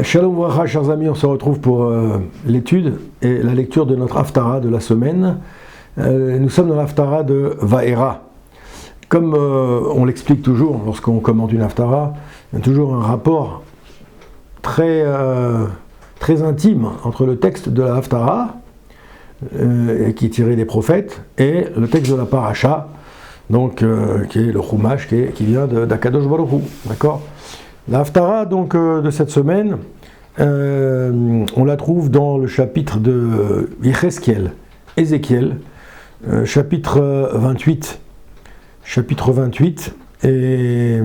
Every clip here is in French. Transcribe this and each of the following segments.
Shalom Vracha, chers amis, on se retrouve pour l'étude et la lecture de notre Haftara de la semaine. Nous sommes dans l'Haftara de Vaera. Comme on l'explique toujours lorsqu'on commente une Haftara, il y a toujours un rapport très intime entre le texte de la Haftara, qui est tiré des prophètes, et le texte de la Paracha, donc, qui est le Chumash, qui vient d'Akadosh Baruch Hu. D'accord ? La Haftara donc, de cette semaine, on la trouve dans le chapitre de Ézéchiel, chapitre 28. Chapitre 28, et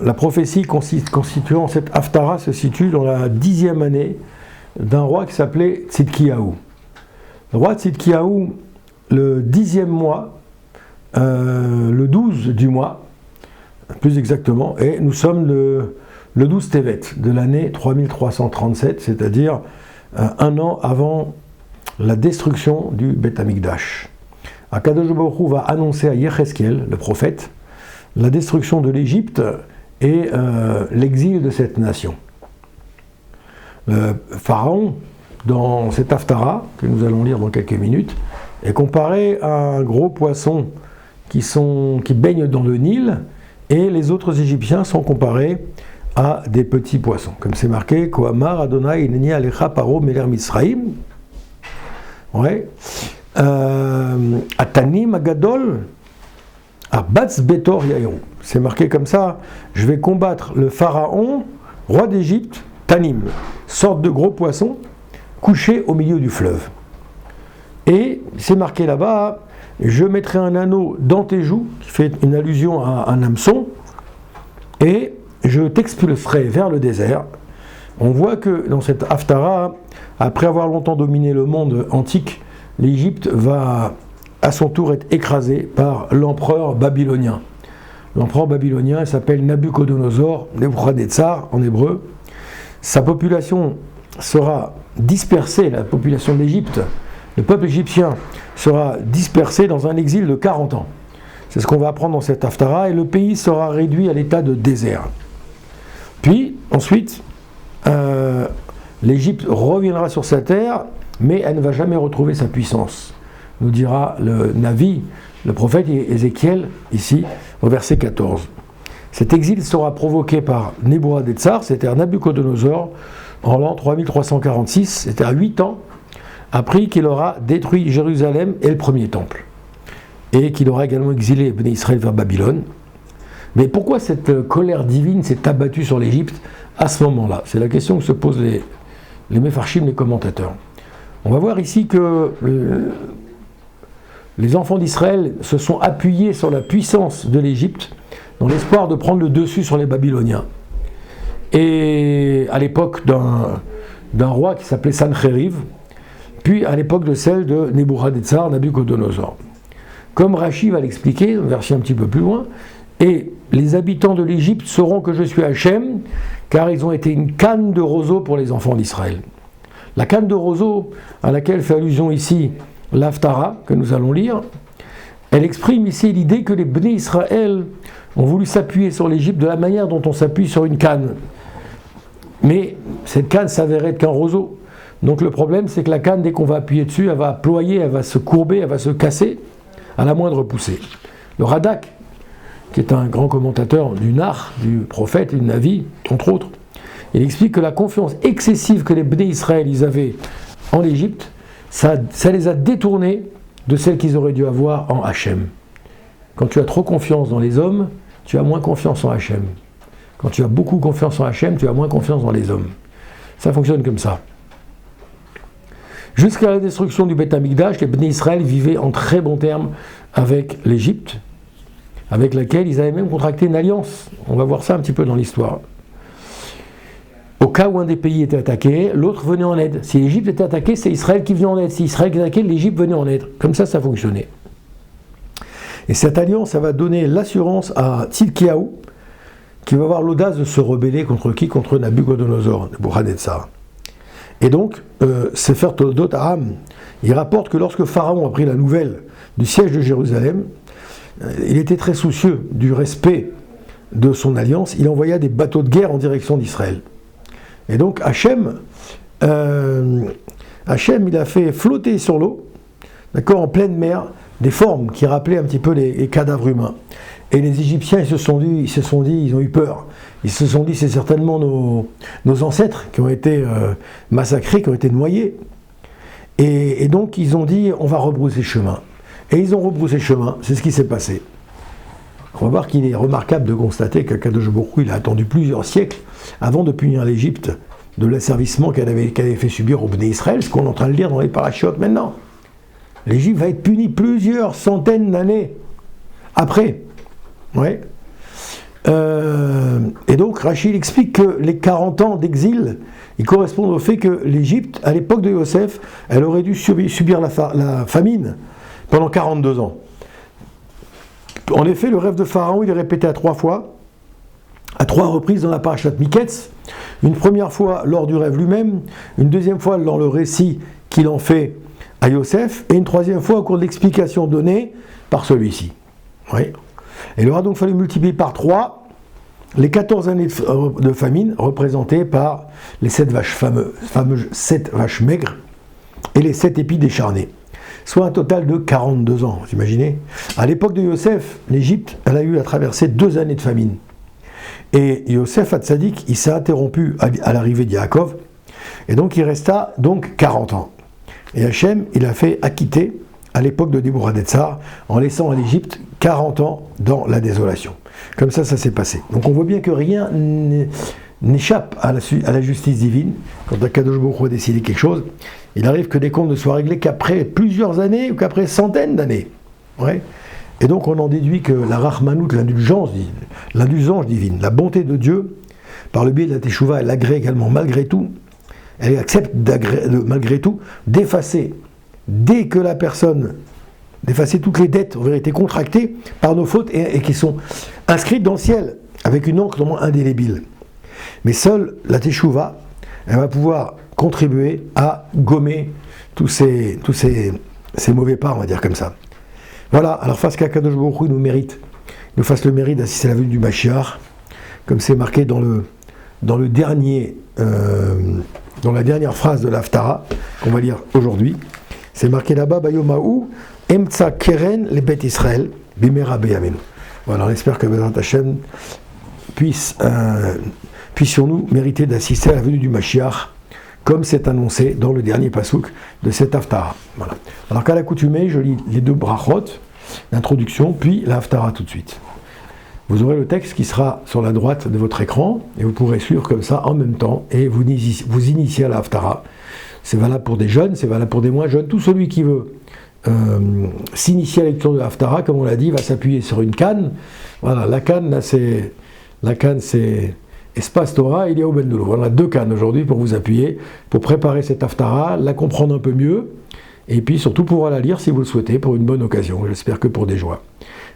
la prophétie constituant cette Haftara se situe dans la 10e année d'un roi qui s'appelait Tzidkiyahu. Le roi Tzidkiyahu, le 10e mois, le 12 du mois, plus exactement, et nous sommes le 12 Tevet de l'année 3337, c'est-à-dire un an avant la destruction du Beth Amikdash. Akadosh Baruch Hu va annoncer à Yecheskel, le prophète, la destruction de l'Égypte et l'exil de cette nation. Le pharaon, dans cette Haftara, que nous allons lire dans quelques minutes, est comparé à un gros poisson qui baigne dans le Nil, et les autres Égyptiens sont comparés à des petits poissons. Comme c'est marqué, Kohamar Adonai Ineni Alecha Paro Meler Mitzraim. Ouais. Atanim Agadol Abatz Betor Yairou. C'est marqué comme ça, je vais combattre le pharaon, roi d'Égypte, Tanim, sorte de gros poisson, couché au milieu du fleuve. Et c'est marqué là-bas, je mettrai un anneau dans tes joues, qui fait une allusion à un hameçon, et je t'expulserai vers le désert. On voit que dans cette Haftara, après avoir longtemps dominé le monde antique, l'Égypte va à son tour être écrasée par l'empereur babylonien. L'empereur babylonien s'appelle Nabuchodonosor, Nebuchadnezzar en hébreu. Sa population sera dispersée, la population d'Égypte, le peuple égyptien sera dispersé dans un exil de 40 ans. C'est ce qu'on va apprendre dans cette Haftara, et le pays sera réduit à l'état de désert. Puis, ensuite, l'Égypte reviendra sur sa terre, mais elle ne va jamais retrouver sa puissance, nous dira le Navi, le prophète Ézéchiel, ici, au verset 14. Cet exil sera provoqué par Nebuchadnezzar, c'est-à-dire Nabuchodonosor, en l'an 3346, c'est-à-dire 8 ans, après qu'il aura détruit Jérusalem et le premier temple, et qu'il aura également exilé Bnei Israël vers Babylone. Mais pourquoi cette colère divine s'est abattue sur l'Égypte à ce moment-là ? C'est la question que se posent les Mefarshim, les commentateurs. On va voir ici que les enfants d'Israël se sont appuyés sur la puissance de l'Égypte dans l'espoir de prendre le dessus sur les Babyloniens. Et à l'époque d'un roi qui s'appelait Sancheriv, puis à l'époque de celle de Nebuchadnezzar, Nabuchodonosor. Comme Rashi va l'expliquer, un verset un petit peu plus loin, et les habitants de l'Égypte sauront que je suis Hachem, car ils ont été une canne de roseau pour les enfants d'Israël. La canne de roseau, à laquelle fait allusion ici l'Haftara, que nous allons lire, elle exprime ici l'idée que les Bnei Israël ont voulu s'appuyer sur l'Égypte de la manière dont on s'appuie sur une canne. Mais cette canne s'avérait être qu'un roseau. Donc le problème, c'est que la canne, dès qu'on va appuyer dessus, elle va ployer, elle va se courber, elle va se casser à la moindre poussée. Le Radak, qui est un grand commentateur du Nar, du prophète et du Navi, entre autres, il explique que la confiance excessive que les Bnei Israël ils avaient en Égypte, ça les a détournés de celle qu'ils auraient dû avoir en Hachem. Quand tu as trop confiance dans les hommes, tu as moins confiance en Hachem. Quand tu as beaucoup confiance en Hachem, tu as moins confiance dans les hommes. Ça fonctionne comme ça. Jusqu'à la destruction du Beth Amikdash, les Bnei Israël vivaient en très bons termes avec l'Égypte, avec laquelle ils avaient même contracté une alliance. On va voir ça un petit peu dans l'histoire. Au cas où un des pays était attaqué, l'autre venait en aide. Si l'Égypte était attaquée, c'est Israël qui venait en aide. Si Israël était attaqué, l'Égypte venait en aide. Comme ça fonctionnait. Et cette alliance, ça va donner l'assurance à Tzidkiyahu, qui va avoir l'audace de se rebeller contre qui ? Contre Nabuchodonosor, Nebuchadnezzar. Et donc, Sefer Toldot Aram, il rapporte que lorsque Pharaon a pris la nouvelle du siège de Jérusalem, il était très soucieux du respect de son alliance, il envoya des bateaux de guerre en direction d'Israël. Et donc Hachem, il a fait flotter sur l'eau, d'accord, en pleine mer, des formes qui rappelaient un petit peu les cadavres humains. Et les Égyptiens, ils ont eu peur. Ils se sont dit, c'est certainement nos ancêtres qui ont été massacrés, qui ont été noyés. Et donc, ils ont dit, on va rebrousser chemin. Et ils ont rebroussé chemin, c'est ce qui s'est passé. On va voir qu'il est remarquable de constater qu'Akadosh Baruch Hu, il a attendu plusieurs siècles avant de punir l'Égypte de l'asservissement qu'elle avait fait subir au Bnei Israël, ce qu'on est en train de lire dans les parachutes maintenant. L'Égypte va être punie plusieurs centaines d'années après. Ouais. Et donc Rachid explique que les 40 ans d'exil, ils correspondent au fait que l'Égypte, à l'époque de Yosef, elle aurait dû subir la famine pendant 42 ans. En effet, le rêve de Pharaon, il est répété à 3 fois, à 3 reprises dans la parashat Miketz. Une première fois lors du rêve lui-même, une deuxième fois dans le récit qu'il en fait à Yosef, et une troisième fois au cours de l'explication donnée par celui-ci. Oui. Et il aura donc fallu multiplier par 3 les 14 années de famine représentées par les 7 vaches fameuses 7 vaches maigres et les 7 épis décharnés. Soit un total de 42 ans, vous imaginez. À l'époque de Yosef, l'Égypte, elle a eu à traverser 2 années de famine. Et Yosef Hatzadik, il s'est interrompu à l'arrivée d'Yaakov, et donc il resta donc 40 ans. Et Hachem, il a fait acquitter à l'époque de Nebuchadnezzar, en laissant à l'Égypte 40 ans dans la désolation. Comme ça s'est passé. Donc on voit bien que rien n'échappe à la justice divine. Quand Akadosh Baruch Hu a décidé quelque chose, il arrive que des comptes ne soient réglés qu'après plusieurs années ou qu'après centaines d'années. Ouais. Et donc on en déduit que la Rahmanout, l'indulgence divine, la bonté de Dieu, par le biais de la Teshuvah, elle agrée également malgré tout, elle accepte malgré tout d'effacer, dès que la personne, d'effacer toutes les dettes en vérité contractées par nos fautes et qui sont inscrites dans le ciel, avec une encre normalement indélébile. Mais seule la Teshuvah, elle va pouvoir contribuer à gommer tous ces mauvais pas, on va dire comme ça. Voilà, alors face qu'Akadosh Baruch Hu nous fasse le mérite d'assister à la venue du Mashiach, comme c'est marqué dans la dernière phrase de l'Haftara, qu'on va lire aujourd'hui. C'est marqué là-bas, Bayomahu, Emtsa Keren le Bet Israël, Bimera Beyamenu. Voilà, on espère que Bezrat Hashem puissions-nous mériter d'assister à la venue du Mashiach, comme c'est annoncé dans le dernier pasouk de cet Haftara. Voilà. Alors qu'à l'accoutumée, je lis les 2 brachot, l'introduction, puis la Haftara tout de suite. Vous aurez le texte qui sera sur la droite de votre écran, et vous pourrez suivre comme ça en même temps, et vous initier à la Haftara. C'est valable pour des jeunes, c'est valable pour des moins jeunes. Tout celui qui veut s'initier à la lecture de la Haftara, comme on l'a dit, va s'appuyer sur une canne. Voilà, la canne, c'est Espace Torah, il y a au Ben Doulou. Voilà 2 cannes aujourd'hui pour vous appuyer, pour préparer cette Haftara, la comprendre un peu mieux, et puis surtout pouvoir la lire si vous le souhaitez, pour une bonne occasion. J'espère que pour des joies.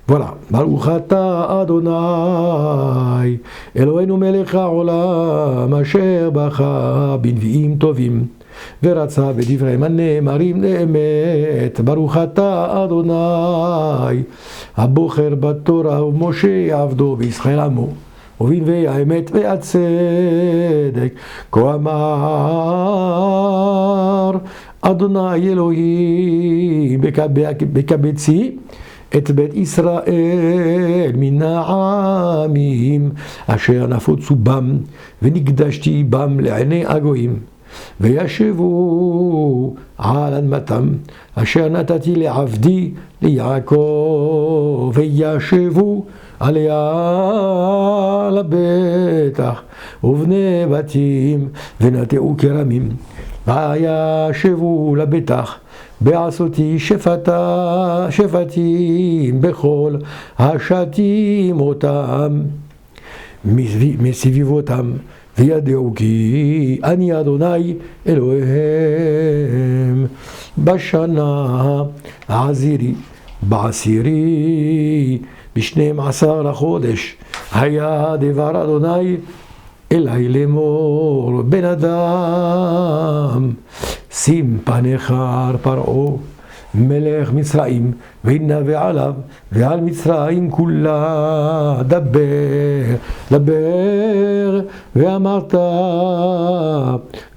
Voilà. Baruch ata Adonai, Eloheinu melech haolam, asher bacha b'nvi'im tovim, ורצה בדברי הנאמרים לאמת. ברוך אתה אדוני הבוחר בתורה ומשה עבדו בישראל עמו ובנביאי האמת והצדק. כה אמר אדוני אלוהים בקבצי את בית ישראל מן העמים אשר נפוצו בם ונקדשתי בם לעיני הגויים. וישבו על אדמתם אשר נתתי לעבדי ליעקב וישבו עליה לבטח ובני בתים ונטעו כרמים וישבו לבטח בעשותי שפטים בכל השתים אותם מסביבותם וידעו כי אני אדוני אלוהיהם. בשנה העשירי בעשירי ב12 לחודש היה דבר אדוני אלי לאמור בן אדם שים פניך על פרעה מלך מצרים, וינבא עליו, ועל מצרים כולה דבר, ואמרת,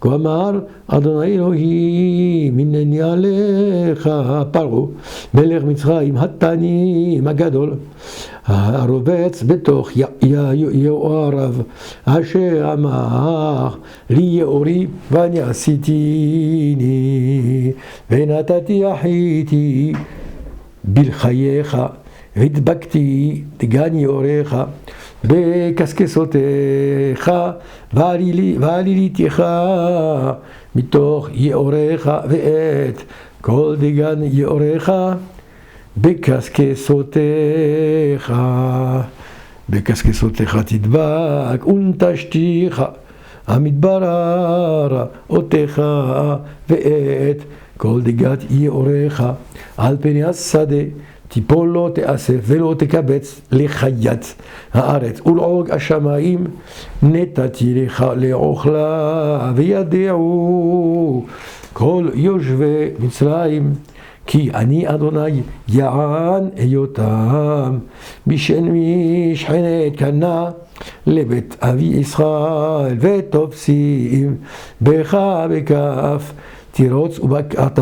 כה אמר אדוני אלוהים, הנני עליך פרעה, מלך מצרים התנים הגדול, הרובץ בתוך יאוריו, אשר אמר לי יאורי ואני עשיתיני, ונתתי אחיתי בלחייך, והדבקתי דגן יאוריך בקשקשותיך, ועליליתיך מתוך יאוריך, ואת כל דגן יאוריך בקשקשותיך תדבק, ונטשתיך המדברר אותך, ואת כל דגת יאוריך על פני השדה תיפול לא תאסף ולא תקבץ לחיית הארץ, ולעוג השמיים נתתי לך לאוכלה, וידעו כל יושבי מצרים כי אני אדוני יען היותם משכנת קנה לבית אבי ישראל, ותופסים בך בכף תירוץ ובקעת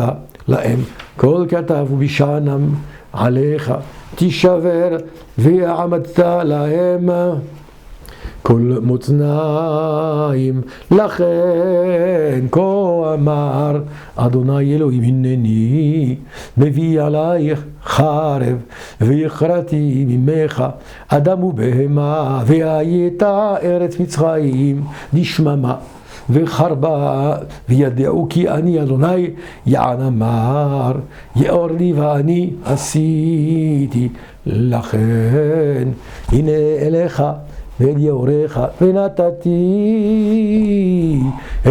להם כל כתב ובשענם עליך תשבר, ועמדת להם כל מוצניים. לכן כה אמר אדוני אלוהים, הנני מביא עלייך חרב, והכרתי ממך אדם ובהמה, והייתה ארץ מצרים לשממה וחרבה, וידעו כי אני אדוני יען אמר יאור לי ואני עשיתי. לכן הנה אליך ואל יאוריך, ונתתי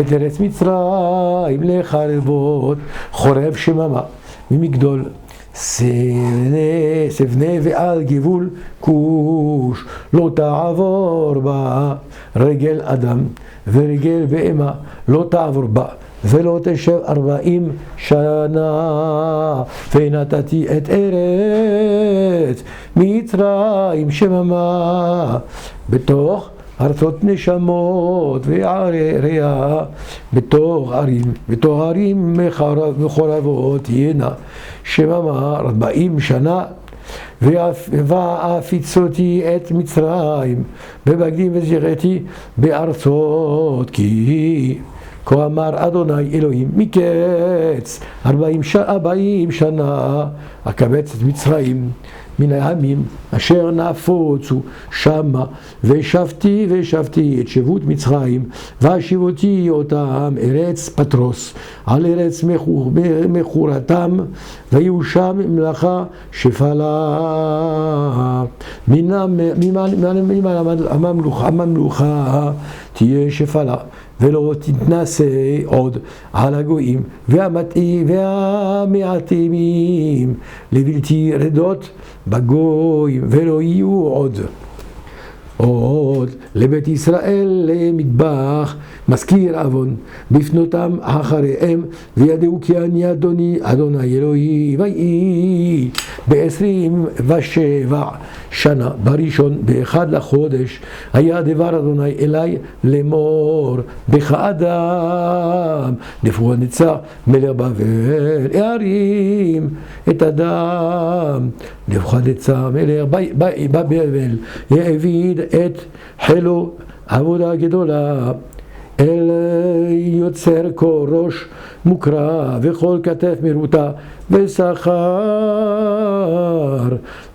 את ארץ מצרים לחרבות, חורב שממה ממגדול סבנה ועל גבול כוש, לא תעבור בה רגל אדם ורגל בהמה, לא תעבור בה ולא תשב 40 שנה. ונתתי את ארץ מצרים שממה בתוך ארצות נשמות ועריה, בתוך ערים מחורבות תהיינה שממה 40 שנה. ואפיצותי את מצרים בבגדים וזרעתי בארצות, כי כה אמר אדוני אלוהים, מקץ 40 שנה אקבץ את מצרים מן העמים אשר נפוצו שמה, ושבתי את שבות מצרים, והשיבותי אותם ארץ פטרוס, על ארץ מכורתם, ויהיו שם מלאכה שפלה. מן הממלוכה תהיה שפלה, ולא תתנשא עוד על הגויים, והמעטים לבלתי רדות בגויים, ולא יהיו עוד לבית ישראל למטבח מזכיר עוון בפנותם אחריהם, וידעו כי אני אדוני אלוהי. ויהי ב27 שנה בראשון באחד לחודש היה דבר אדוני אלי לאמור, בך אדם נבוכדנצר מלך בבל הערים את אדם נבוכדנצר מלך בבל, העביד את חילו עבודה גדולה, אל יוצר כל ראש מוקרא וכל כתף מרוטה ושכר,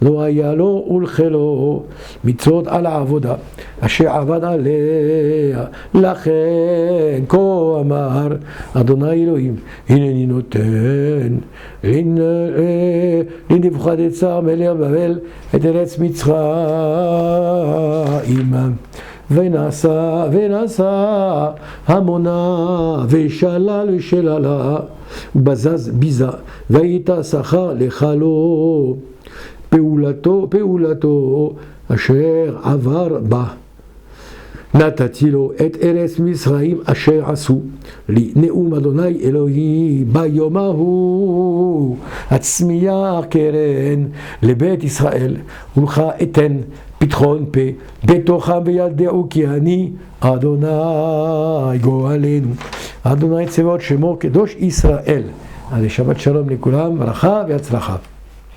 לא היה לו ולחלו מצוות על העבודה אשר עבד עליה. לכן כה אמר אדוני אלוהים, הנני נותן לנבוכדנצר מלך בבל את ארץ מצרים, ונשא המונה ושלל שללה, בזז ביזה, והייתה שכר לכלו פעולתו אשר עבר בה. נתתי לו את ארץ מצרים אשר עשו לי נאום אדוני אלוהי ביום ההוא הצמיח קרן לבית ישראל ולך אתן פתחון פה בתוכם וידעו כי אני אדוני גואלנו אדוני צבאות שמו קדוש ישראל. אז שבת שלום לכולם, ברכה והצלחה.